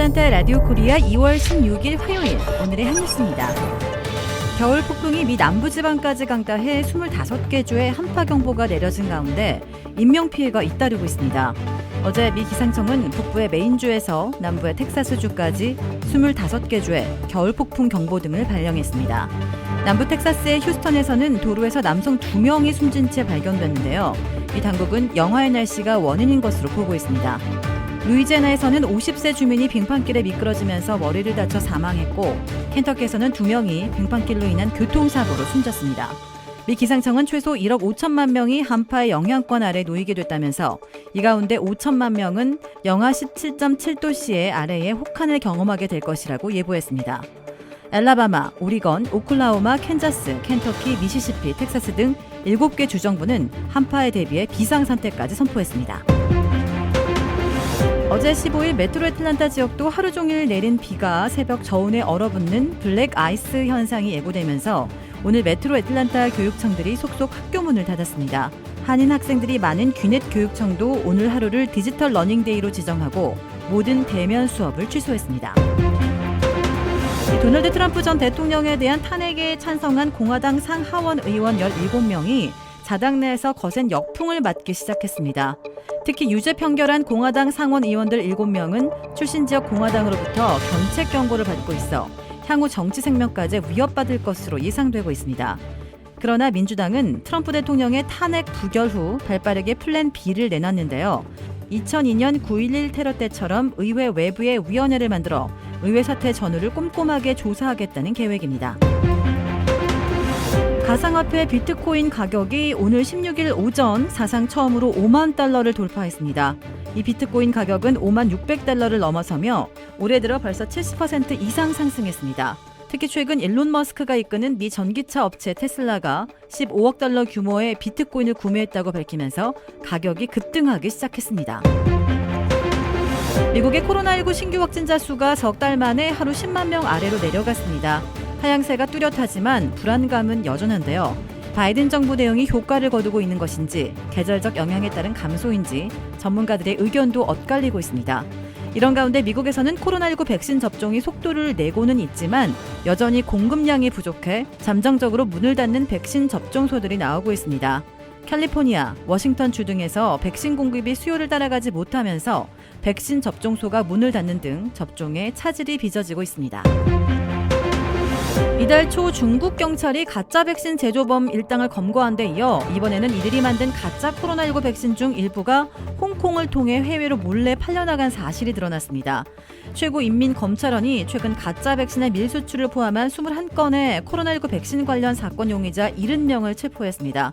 애틀란타 라디오 코리아 2월 16일 화요일 오늘의 한뉴스입니다. 겨울 폭풍이 미 남부지방까지 강타해 25개 주에 한파경보가 내려진 가운데 인명피해가 잇따르고 있습니다. 어제 미 기상청은 북부의 메인주에서 남부의 텍사스주까지 25개 주에 겨울 폭풍 경보 등을 발령했습니다. 남부 텍사스의 휴스턴에서는 도로에서 남성 2명이 숨진 채 발견됐는데요. 이 당국은 영하의 날씨가 원인인 것으로 보고 있습니다. 루이지애나에서는 50세 주민이 빙판길에 미끄러지면서 머리를 다쳐 사망했고 켄터키에서는 2명이 빙판길로 인한 교통사고로 숨졌습니다. 미 기상청은 최소 1억 5천만 명이 한파의 영향권 아래 놓이게 됐다면서 이 가운데 5천만 명은 영하 17.7도씨의 아래의 혹한을 경험하게 될 것이라고 예보했습니다. 엘라바마, 오리건, 오클라호마, 캔자스, 켄터키, 미시시피, 텍사스 등 7개 주정부는 한파에 대비해 비상상태까지 선포했습니다. 어제 15일 메트로 애틀란타 지역도 하루 종일 내린 비가 새벽 저온에 얼어붙는 블랙 아이스 현상이 예고되면서 오늘 메트로 애틀란타 교육청들이 속속 학교 문을 닫았습니다. 한인 학생들이 많은 귀넷 교육청도 오늘 하루를 디지털 러닝데이로 지정하고 모든 대면 수업을 취소했습니다. 도널드 트럼프 전 대통령에 대한 탄핵에 찬성한 공화당 상하원 의원 17명이 자당 내에서 거센 역풍을 맞기 시작했습니다. 특히 유죄 판결한 공화당 상원 의원들 7명은 출신 지역 공화당으로부터 견책 경고를 받고 있어 향후 정치 생명까지 위협받을 것으로 예상되고 있습니다. 그러나 민주당은 트럼프 대통령의 탄핵 부결 후 발빠르게 플랜 B를 내놨는데요. 2002년 9.11 테러 때처럼 의회 외부에 위원회를 만들어 의회 사태 전후를 꼼꼼하게 조사하겠다는 계획입니다. 가상화폐 비트코인 가격이 오늘 16일 오전 사상 처음으로 5만 달러를 돌파했습니다. 이 비트코인 가격은 5만 600달러를 넘어서며 올해 들어 벌써 70% 이상 상승했습니다. 특히 최근 일론 머스크가 이끄는 미 전기차 업체 테슬라가 15억 달러 규모의 비트코인을 구매했다고 밝히면서 가격이 급등하기 시작했습니다. 미국의 코로나19 신규 확진자 수가 석 달 만에 하루 10만 명 아래로 내려갔습니다. 하향세가 뚜렷하지만 불안감은 여전한데요. 바이든 정부 대응이 효과를 거두고 있는 것인지 계절적 영향에 따른 감소인지 전문가들의 의견도 엇갈리고 있습니다. 이런 가운데 미국에서는 코로나19 백신 접종이 속도를 내고는 있지만 여전히 공급량이 부족해 잠정적으로 문을 닫는 백신 접종소들이 나오고 있습니다. 캘리포니아, 워싱턴 주 등에서 백신 공급이 수요를 따라가지 못하면서 백신 접종소가 문을 닫는 등 접종에 차질이 빚어지고 있습니다. 이달 초 중국 경찰이 가짜 백신 제조범 일당을 검거한 데 이어 이번에는 이들이 만든 가짜 코로나19 백신 중 일부가 홍콩을 통해 해외로 몰래 팔려나간 사실이 드러났습니다. 최고인민검찰원이 최근 가짜 백신의 밀수출을 포함한 21건의 코로나19 백신 관련 사건 용의자 70명을 체포했습니다.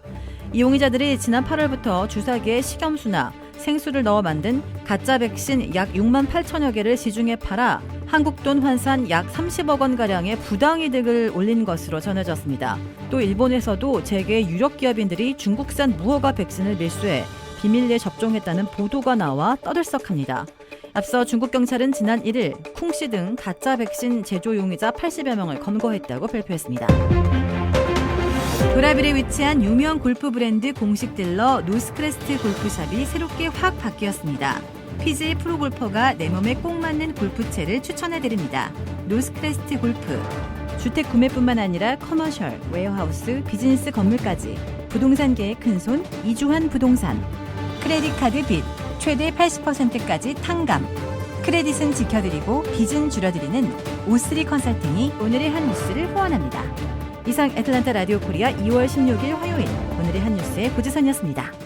이 용의자들이 지난 8월부터 주사기에 식염수나 생수를 넣어 만든 가짜 백신 약 6만 8천여 개를 시중에 팔아 한국 돈 환산 약 30억 원가량의 부당이득을 올린 것으로 전해졌습니다. 또 일본에서도 재계 유력 기업인들이 중국산 무허가 백신을 밀수해 비밀리에 접종했다는 보도가 나와 떠들썩합니다. 앞서 중국 경찰은 지난 1일 쿵씨 등 가짜 백신 제조 용의자 80여 명을 검거했다고 발표했습니다. 브라질에 위치한 유명 골프 브랜드 공식 딜러 노스크레스트 골프샵이 새롭게 확 바뀌었습니다. PGA 프로골퍼가 내 몸에 꼭 맞는 골프채를 추천해드립니다. 노스크레스트 골프. 주택 구매뿐만 아니라 커머셜, 웨어하우스, 비즈니스 건물까지 부동산계의 큰손 이주환 부동산. 크레딧 카드 빚 최대 80%까지 탕감. 크레딧은 지켜드리고 빚은 줄여드리는 O3 컨설팅이 오늘의 한 뉴스를 후원합니다. 이상 애틀란타 라디오 코리아 2월 16일 화요일 오늘의 한 뉴스의 고지선이었습니다.